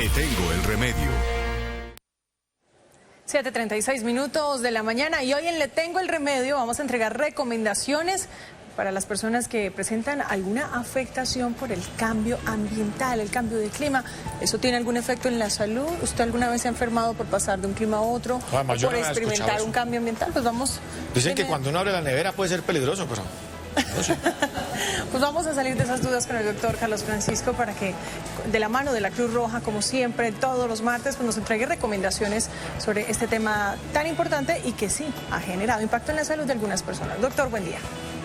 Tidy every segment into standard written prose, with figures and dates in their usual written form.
Le tengo el remedio. 7:36 minutos de la mañana y hoy en Le Tengo el Remedio vamos a entregar recomendaciones para las personas que presentan alguna afectación por el cambio ambiental, el cambio de clima. ¿Eso tiene algún efecto en la salud? ¿Usted alguna vez se ha enfermado por pasar de un clima a otro? No, ¿O por yo no había experimentar escuchado un cambio ambiental? Pues vamos... Dicen que cuando uno abre la nevera puede ser peligroso, pero no sé. Pues vamos a salir de esas dudas con el doctor Carlos Francisco para que, de la mano de la Cruz Roja, como siempre, todos los martes, pues nos entregue recomendaciones sobre este tema tan importante y que sí ha generado impacto en la salud de algunas personas. Doctor, buen día.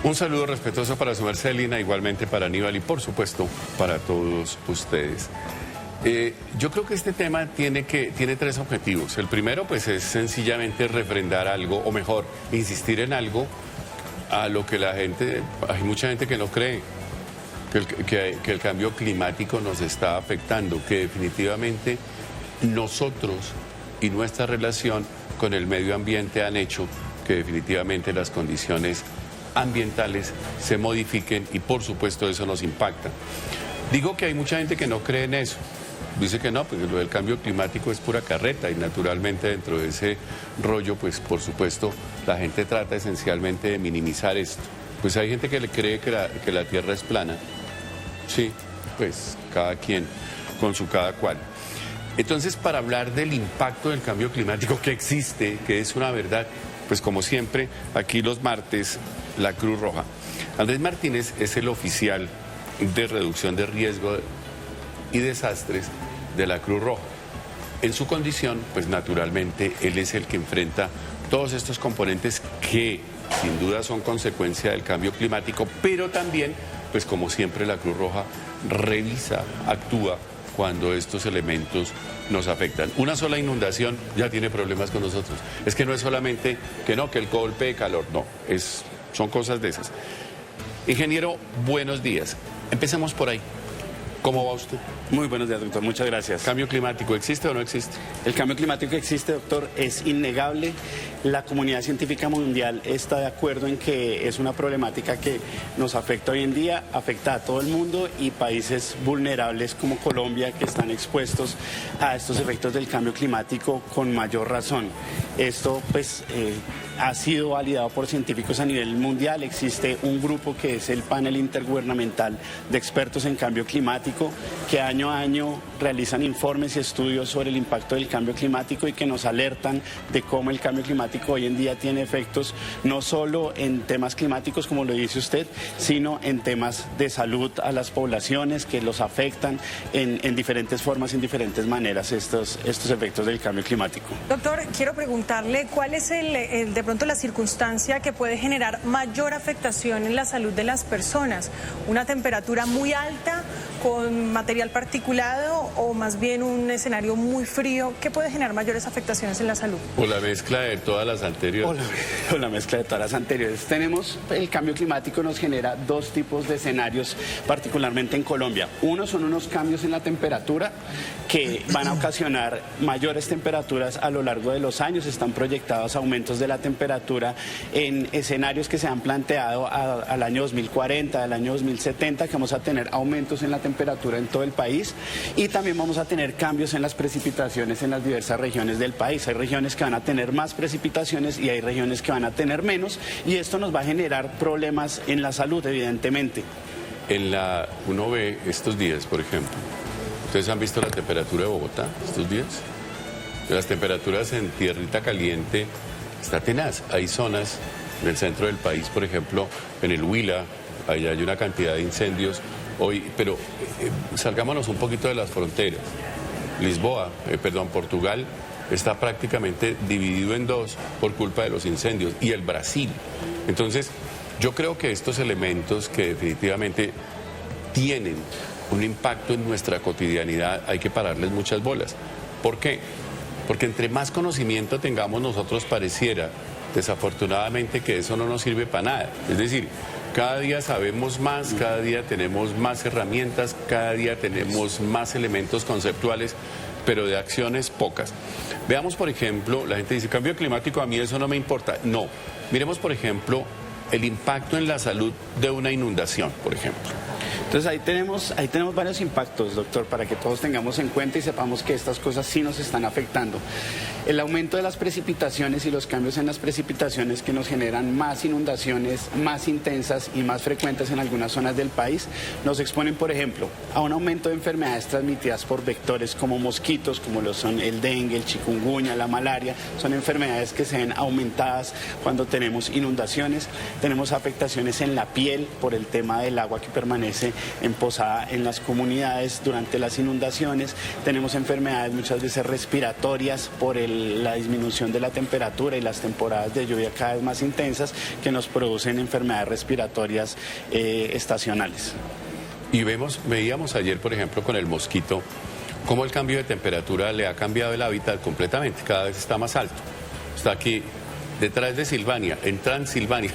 Un saludo respetuoso para su merced, Lina, igualmente para Aníbal y, por supuesto, para todos ustedes. Yo creo que este tema tiene tres objetivos. El primero, pues, es sencillamente refrendar algo, o mejor, insistir en algo a lo que hay mucha gente que no cree, que el cambio climático nos está afectando, que definitivamente nosotros y nuestra relación con el medio ambiente han hecho que definitivamente las condiciones ambientales se modifiquen y por supuesto eso nos impacta. Digo que hay mucha gente que no cree en eso. Dice que no, porque lo del cambio climático es pura carreta y naturalmente dentro de ese rollo, pues por supuesto, la gente trata esencialmente de minimizar esto. Pues hay gente que le cree que la Tierra es plana. Sí, pues cada quien con su cada cual. Entonces, para hablar del impacto del cambio climático que existe, que es una verdad, pues como siempre, aquí los martes, la Cruz Roja. Andrés Martínez es el oficial de reducción de riesgo y desastres de la Cruz Roja. En su condición, pues naturalmente, él es el que enfrenta todos estos componentes que sin duda son consecuencia del cambio climático, pero también, pues como siempre, la Cruz Roja revisa, actúa cuando estos elementos nos afectan. Una sola inundación ya tiene problemas con nosotros. Es que no es solamente que el golpe de calor, no, son cosas de esas. Ingeniero, buenos días. Empecemos por ahí. ¿Cómo va usted? Muy buenos días, doctor. Muchas gracias. ¿Cambio climático existe o no existe? El cambio climático existe, doctor, es innegable. La comunidad científica mundial está de acuerdo en que es una problemática que nos afecta hoy en día, afecta a todo el mundo y países vulnerables como Colombia que están expuestos a estos efectos del cambio climático con mayor razón. Esto, pues, ha sido validado por científicos a nivel mundial. Existe un grupo que es el Panel Intergubernamental de Expertos en Cambio Climático, que año a año realizan informes y estudios sobre el impacto del cambio climático y que nos alertan de cómo el cambio climático hoy en día tiene efectos no solo en temas climáticos, como lo dice usted, sino en temas de salud a las poblaciones que los afectan en diferentes formas, en diferentes maneras, estos efectos del cambio climático. Doctor, quiero preguntarle cuál es de pronto la circunstancia que puede generar mayor afectación en la salud de las personas. ¿Una temperatura muy alta con material particulado o más bien un escenario muy frío? ¿Qué puede generar mayores afectaciones en la salud? O la mezcla de todas las anteriores. O la mezcla de todas las anteriores. El cambio climático nos genera dos tipos de escenarios, particularmente en Colombia. Uno son unos cambios en la temperatura que van a ocasionar mayores temperaturas a lo largo de los años. Están proyectados aumentos de la temperatura en escenarios que se han planteado al año 2040, al año 2070, que vamos a tener aumentos en la temperatura en todo el país y también vamos a tener cambios en las precipitaciones en las diversas regiones del país. Hay regiones que van a tener más precipitaciones y hay regiones que van a tener menos y esto nos va a generar problemas en la salud, evidentemente. Uno ve estos días, por ejemplo, ¿ustedes han visto la temperatura de Bogotá estos días? Las temperaturas en tierrita caliente está tenaz. Hay zonas del centro del país, por ejemplo, en el Huila, allá hay una cantidad de incendios hoy, pero salgámonos un poquito de las fronteras. Portugal está prácticamente dividido en dos por culpa de los incendios, y el Brasil. Entonces, yo creo que estos elementos que definitivamente tienen un impacto en nuestra cotidianidad hay que pararles muchas bolas. ¿Por qué? Porque entre más conocimiento tengamos nosotros, pareciera, desafortunadamente, que eso no nos sirve para nada. Es decir, cada día sabemos más, cada día tenemos más herramientas, cada día tenemos más elementos conceptuales, pero de acciones pocas. Veamos, por ejemplo, la gente dice, cambio climático, a mí eso no me importa. No, miremos, por ejemplo, el impacto en la salud de una inundación, por ejemplo. Entonces ahí tenemos varios impactos, doctor, para que todos tengamos en cuenta y sepamos que estas cosas sí nos están afectando. El aumento de las precipitaciones y los cambios en las precipitaciones que nos generan más inundaciones más intensas y más frecuentes en algunas zonas del país nos exponen, por ejemplo, a un aumento de enfermedades transmitidas por vectores como mosquitos, como lo son el dengue, el chikungunya, la malaria. Son enfermedades que se ven aumentadas cuando tenemos inundaciones. Tenemos afectaciones en la piel por el tema del agua que permanece emposada en las comunidades durante las inundaciones. Tenemos enfermedades muchas veces respiratorias por la disminución de la temperatura y las temporadas de lluvia cada vez más intensas que nos producen enfermedades respiratorias estacionales. Y veíamos ayer, por ejemplo, con el mosquito, cómo el cambio de temperatura le ha cambiado el hábitat completamente, cada vez está más alto. Está aquí, detrás de Silvania, en Transilvania,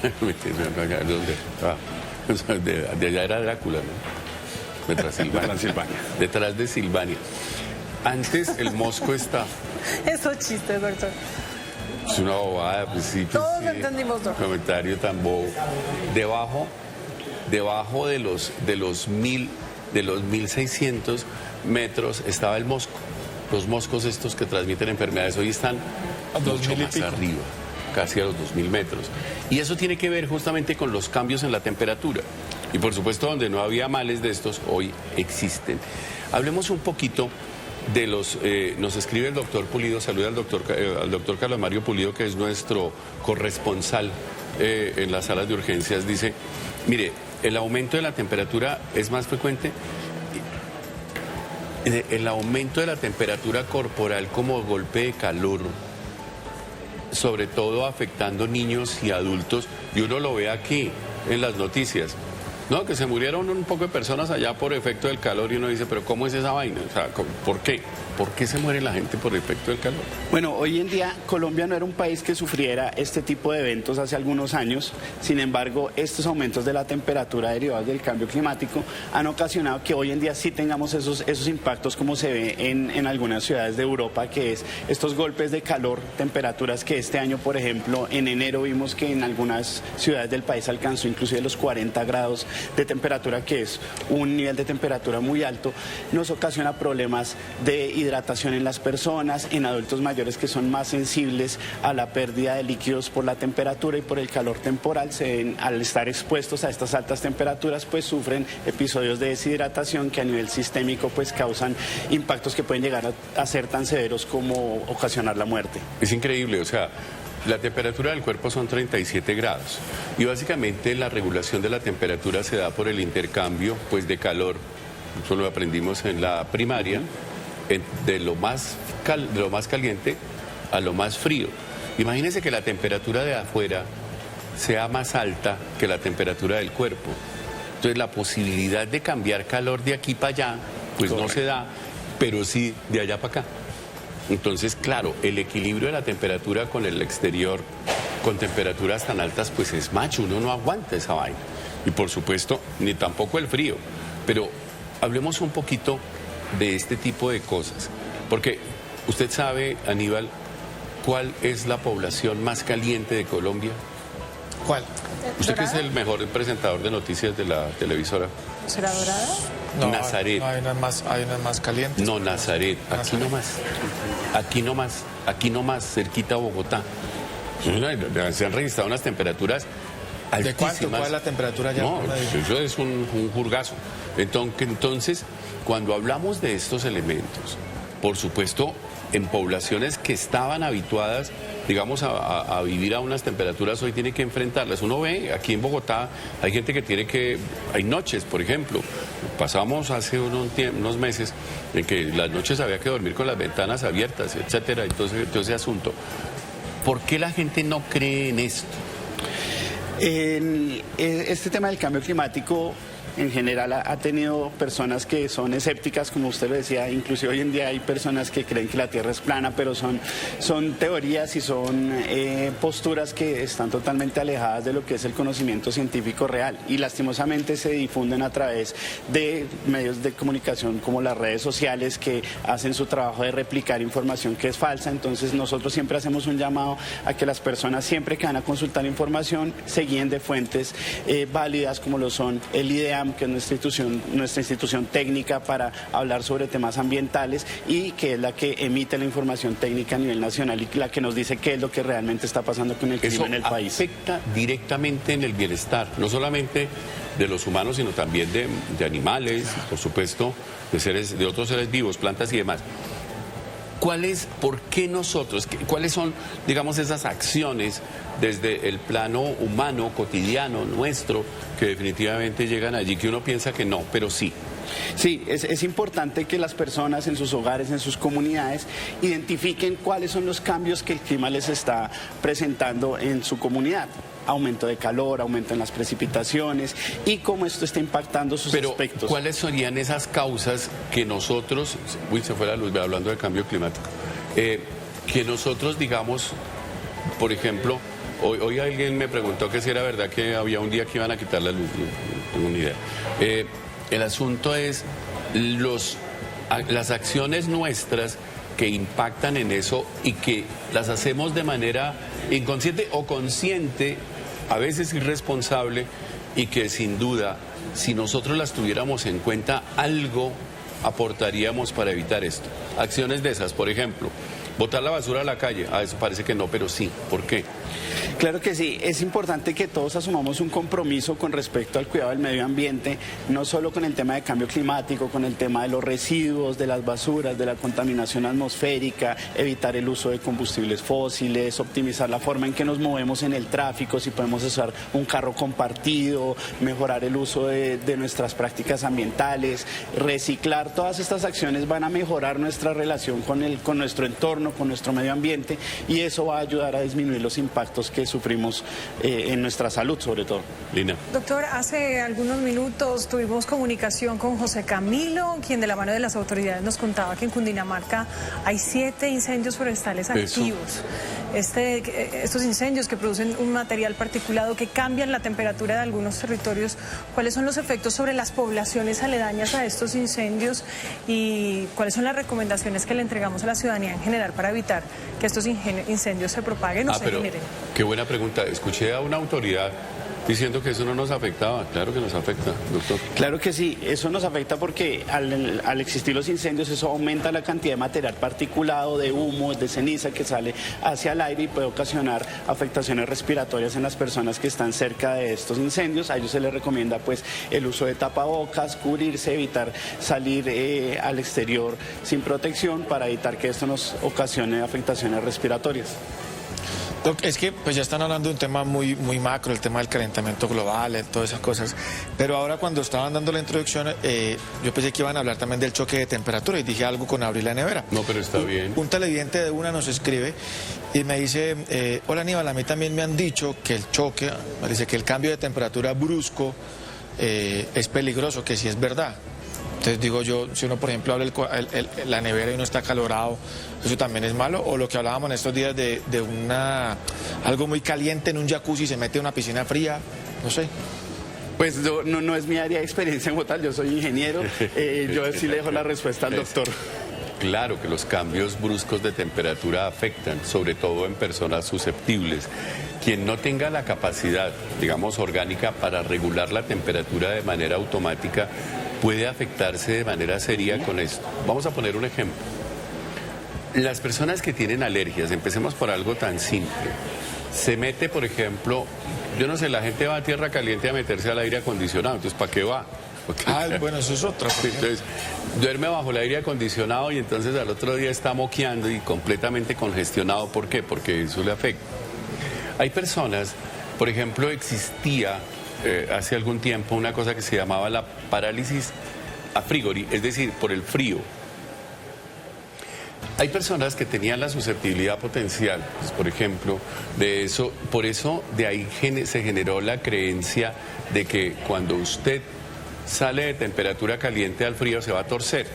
de allá era Drácula, ¿no? De Transilvania. Detrás de Silvania. Antes el mosco está... Esos chistes, doctor. Es una bobada, pues sí. Pues Todos sí, lo entendimos, doctor. Comentario tan bobo. Debajo de los 1.600 metros estaba el mosco. Los moscos estos que transmiten enfermedades hoy están mucho más arriba, casi a los 2.000 metros. Y eso tiene que ver justamente con los cambios en la temperatura. Y por supuesto, donde no había males de estos, hoy existen. Hablemos un poquito de los... nos escribe el doctor Pulido, saluda al doctor Carlos Mario Pulido, que es nuestro corresponsal en las salas de urgencias. Dice, mire, el aumento de la temperatura es más frecuente. El aumento de la temperatura corporal como golpe de calor, sobre todo afectando niños y adultos, y uno lo ve aquí en las noticias. No, que se murieron un poco de personas allá por efecto del calor y uno dice, pero ¿cómo es esa vaina? O sea, ¿por qué? ¿Por qué se muere la gente por efecto del calor? Bueno, hoy en día Colombia no era un país que sufriera este tipo de eventos hace algunos años. Sin embargo, estos aumentos de la temperatura derivados del cambio climático han ocasionado que hoy en día sí tengamos esos impactos como se ve en algunas ciudades de Europa, que es estos golpes de calor, temperaturas que este año, por ejemplo, en enero vimos que en algunas ciudades del país alcanzó inclusive los 40 grados de temperatura, que es un nivel de temperatura muy alto. Nos ocasiona problemas de hidratación en las personas, en adultos mayores que son más sensibles a la pérdida de líquidos por la temperatura y por el calor temporal. Al estar expuestos a estas altas temperaturas, pues sufren episodios de deshidratación que a nivel sistémico pues causan impactos que pueden llegar a ser tan severos como ocasionar la muerte. Es increíble, o sea, la temperatura del cuerpo son 37 grados y básicamente la regulación de la temperatura se da por el intercambio pues de calor, eso lo aprendimos en la primaria, de lo más caliente a lo más frío. Imagínense que la temperatura de afuera sea más alta que la temperatura del cuerpo. Entonces la posibilidad de cambiar calor de aquí para allá pues no se da, pero sí de allá para acá. Entonces, claro, el equilibrio de la temperatura con el exterior, con temperaturas tan altas, pues es macho, uno no aguanta esa vaina. Y por supuesto, ni tampoco el frío. Pero hablemos un poquito de este tipo de cosas. Porque usted sabe, Aníbal, ¿cuál es la población más caliente de Colombia? ¿Cuál? Usted que es el mejor presentador de noticias de la televisora. ¿Será Dorada? No, Nazaret. No, hay unas más calientes. No, Nazaret, aquí nomás, cerquita a Bogotá. Se han registrado unas temperaturas altísimas. ¿De cuánto? ¿Cuál es la temperatura ya? No, eso es un jurgazo. Entonces, cuando hablamos de estos elementos, por supuesto, en poblaciones que estaban habituadas, digamos, a vivir a unas temperaturas, hoy tiene que enfrentarlas. Uno ve, aquí en Bogotá, hay gente que hay noches, por ejemplo, pasamos hace unos meses en que las noches había que dormir con las ventanas abiertas, etcétera, entonces ese asunto. ¿Por qué la gente no cree en esto? Este tema del cambio climático en general ha tenido personas que son escépticas, como usted lo decía, inclusive hoy en día hay personas que creen que la Tierra es plana, pero son teorías y son posturas que están totalmente alejadas de lo que es el conocimiento científico real y lastimosamente se difunden a través de medios de comunicación como las redes sociales que hacen su trabajo de replicar información que es falsa. Entonces nosotros siempre hacemos un llamado a que las personas siempre que van a consultar información se guíen de fuentes válidas como lo son el IDEAM, INVIAM, que es nuestra institución técnica para hablar sobre temas ambientales y que es la que emite la información técnica a nivel nacional y la que nos dice qué es lo que realmente está pasando con el clima en el país. Eso afecta directamente en el bienestar, no solamente de los humanos, sino también de animales, por supuesto, de otros seres vivos, plantas y demás. ¿Por qué nosotros, cuáles son, digamos, esas acciones desde el plano humano, cotidiano, nuestro, que definitivamente llegan allí, que uno piensa que no, pero sí? Sí, es importante que las personas en sus hogares, en sus comunidades, identifiquen cuáles son los cambios que el clima les está presentando en su comunidad. Aumento de calor, aumento en las precipitaciones y cómo esto está impactando sus aspectos. Pero, ¿cuáles serían esas causas que nosotros, se fue la luz, hablando de cambio climático, que nosotros digamos, por ejemplo, hoy alguien me preguntó que si era verdad que había un día que iban a quitar la luz, no tengo ni idea. El asunto es las acciones nuestras que impactan en eso y que las hacemos de manera inconsciente o consciente, a veces irresponsable, y que sin duda, si nosotros las tuviéramos en cuenta, algo aportaríamos para evitar esto. Acciones de esas, por ejemplo, botar la basura a la calle. Eso parece que no, pero sí. ¿Por qué? Claro que sí, es importante que todos asumamos un compromiso con respecto al cuidado del medio ambiente, no solo con el tema de cambio climático, con el tema de los residuos, de las basuras, de la contaminación atmosférica, evitar el uso de combustibles fósiles, optimizar la forma en que nos movemos en el tráfico, si podemos usar un carro compartido, mejorar el uso de nuestras prácticas ambientales, reciclar. Todas estas acciones van a mejorar nuestra relación con nuestro entorno, con nuestro medio ambiente, y eso va a ayudar a disminuir los impactos que sufrimos en nuestra salud, sobre todo. Lina. Doctor, hace algunos minutos tuvimos comunicación con José Camilo, quien de la mano de las autoridades nos contaba que en Cundinamarca hay 7 incendios forestales activos. Estos incendios que producen un material particulado que cambian la temperatura de algunos territorios, ¿cuáles son los efectos sobre las poblaciones aledañas a estos incendios y cuáles son las recomendaciones que le entregamos a la ciudadanía en general para evitar que estos incendios se propaguen o se generen? Qué buena pregunta. Escuché a una autoridad diciendo que eso no nos afectaba. Claro que nos afecta, doctor. Claro que sí, eso nos afecta porque al existir los incendios eso aumenta la cantidad de material particulado, de humo, de ceniza que sale hacia el aire y puede ocasionar afectaciones respiratorias en las personas que están cerca de estos incendios. A ellos se les recomienda pues el uso de tapabocas, cubrirse, evitar salir al exterior sin protección para evitar que esto nos ocasione afectaciones respiratorias. Doc, es que pues ya están hablando de un tema muy macro, el tema del calentamiento global, todas esas cosas, pero ahora cuando estaban dando la introducción, yo pensé que iban a hablar también del choque de temperatura y dije algo con abrir la nevera. No, pero está bien. Un televidente de una nos escribe y me dice, hola Aníbal, a mí también me han dicho que el choque, me dice que el cambio de temperatura brusco es peligroso, que sí es verdad. Entonces digo yo, si uno por ejemplo abre la nevera y uno está acalorado, ¿eso también es malo? O lo que hablábamos en estos días de algo muy caliente en un jacuzzi y se mete en una piscina fría, no sé. Pues no es mi área de experiencia como tal, yo soy ingeniero, yo sí le dejo la respuesta al doctor. Claro que los cambios bruscos de temperatura afectan, sobre todo en personas susceptibles. Quien no tenga la capacidad, digamos, orgánica para regular la temperatura de manera automática, puede afectarse de manera seria con esto. Vamos a poner un ejemplo. Las personas que tienen alergias, empecemos por algo tan simple. Se mete, por ejemplo, yo no sé, la gente va a tierra caliente a meterse al aire acondicionado, entonces ¿para qué va? Bueno, eso es otra. Entonces, duerme bajo el aire acondicionado y entonces al otro día está moqueando y completamente congestionado. ¿Por qué? Porque eso le afecta. Hay personas, por ejemplo, existía hace algún tiempo una cosa que se llamaba la parálisis a frigori, es decir, por el frío. Hay personas que tenían la susceptibilidad potencial, pues, por ejemplo, de eso, por eso de ahí se generó la creencia de que cuando usted sale de temperatura caliente al frío se va a torcer.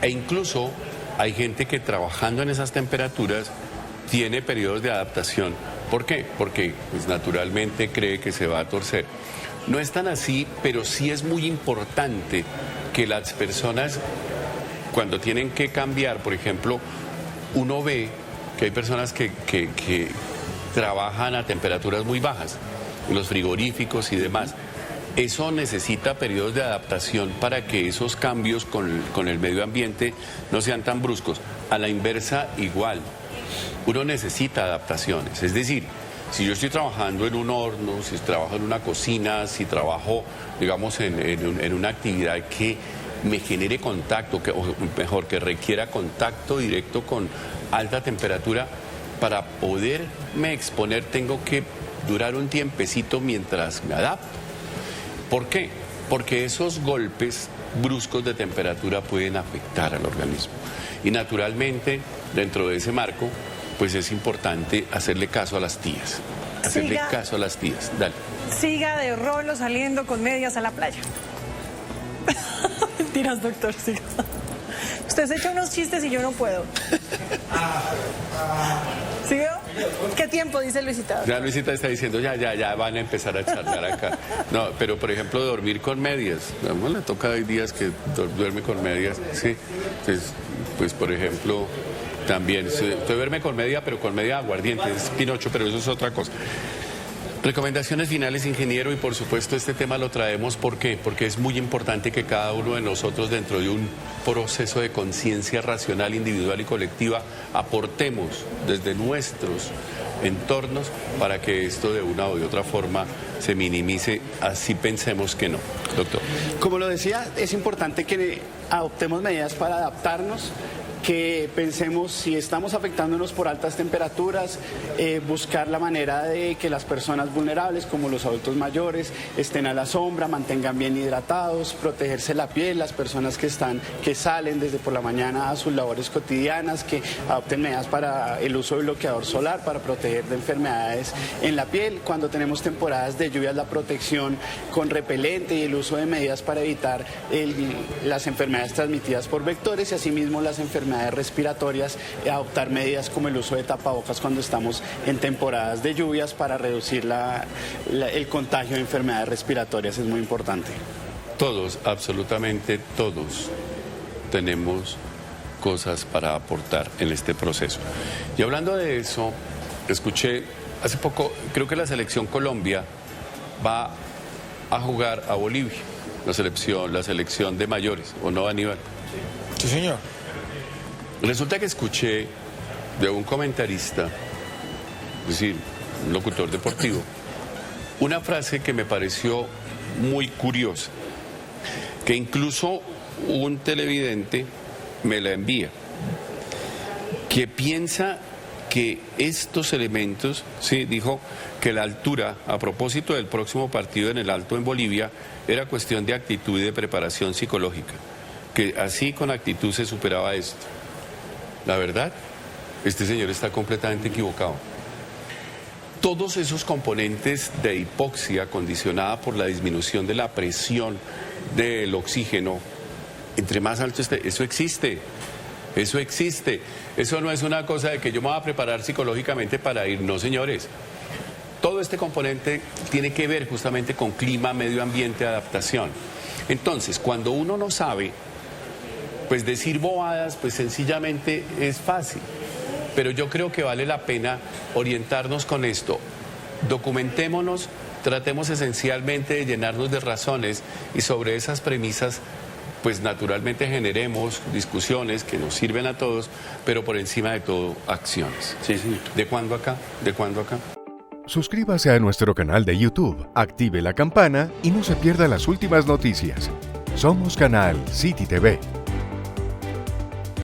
E incluso hay gente que trabajando en esas temperaturas tiene periodos de adaptación. ¿Por qué? Porque pues, naturalmente cree que se va a torcer. No es tan así, pero sí es muy importante que las personas, cuando tienen que cambiar, por ejemplo, uno ve que hay personas que trabajan a temperaturas muy bajas, los frigoríficos y demás. eso necesita periodos de adaptación para que esos cambios con el medio ambiente no sean tan bruscos. A la inversa, igual. Uno necesita adaptaciones. Es decir, si yo estoy trabajando en un horno, si trabajo en una cocina, si trabajo, digamos, en una actividad que me genere contacto, o mejor, que requiera contacto directo con alta temperatura, para poderme exponer tengo que durar un tiempecito mientras me adapto. ¿Por qué? Porque esos golpes bruscos de temperatura pueden afectar al organismo. Y naturalmente, dentro de ese marco, pues es importante hacerle caso a las tías. Hacerle caso a las tías. Dale. Siga de rolo saliendo con medias a la playa. Mentiras, doctor, siga. Usted se echa unos chistes y yo no puedo. ¿Sí veo? ¿Qué tiempo dice Luisita? Ya Luisita está diciendo, ya van a empezar a charlar acá. No, pero por ejemplo, dormir con medias. A uno le toca, hay días que duerme con medias, sí. Pues por ejemplo, también, usted duerme con media, pero con media aguardiente, es Pinocho, pero eso es otra cosa. Recomendaciones finales, ingeniero, y por supuesto este tema lo traemos, ¿por qué? Porque es muy importante que cada uno de nosotros, dentro de un proceso de conciencia racional, individual y colectiva, aportemos desde nuestros entornos para que esto de una o de otra forma se minimice, así pensemos que no. Doctor. Como lo decía, es importante que adoptemos medidas para adaptarnos, que pensemos si estamos afectándonos por altas temperaturas, buscar la manera de que las personas vulnerables, como los adultos mayores, estén a la sombra, mantengan bien hidratados, protegerse la piel, las personas que salen desde por la mañana a sus labores cotidianas, que adopten medidas para el uso de bloqueador solar, para proteger de enfermedades en la piel. Cuando tenemos temporadas de lluvias, la protección con repelente y el uso de medidas para evitar las enfermedades transmitidas por vectores, y asimismo las enfermedades respiratorias, adoptar medidas como el uso de tapabocas cuando estamos en temporadas de lluvias para reducir el contagio de enfermedades respiratorias, es muy importante. Todos, absolutamente todos, tenemos cosas para aportar en este proceso. Y hablando de eso, escuché hace poco, creo que la selección Colombia va a jugar a Bolivia, la selección de mayores, ¿o no, Aníbal? Sí, señor. Resulta que escuché de un comentarista, es decir, un locutor deportivo, una frase que me pareció muy curiosa, que incluso un televidente me la envía, que piensa que estos elementos, sí, dijo que la altura, a propósito del próximo partido en el Alto en Bolivia, era cuestión de actitud y de preparación psicológica, que así con actitud se superaba esto. La verdad, este señor está completamente equivocado. Todos esos componentes de hipoxia condicionada por la disminución de la presión del oxígeno, entre más alto esté, eso existe. Eso existe. Eso no es una cosa de que yo me voy a preparar psicológicamente para ir. No, señores. Todo este componente tiene que ver justamente con clima, medio ambiente, adaptación. Entonces, cuando uno no sabe, pues decir bobadas, pues sencillamente es fácil. Pero yo creo que vale la pena orientarnos con esto. Documentémonos, tratemos esencialmente de llenarnos de razones y sobre esas premisas, pues naturalmente generemos discusiones que nos sirven a todos, pero por encima de todo, acciones. Sí, señor. ¿De cuándo acá? ¿De cuándo acá? Suscríbase a nuestro canal de YouTube, active la campana y no se pierda las últimas noticias. Somos Canal City TV.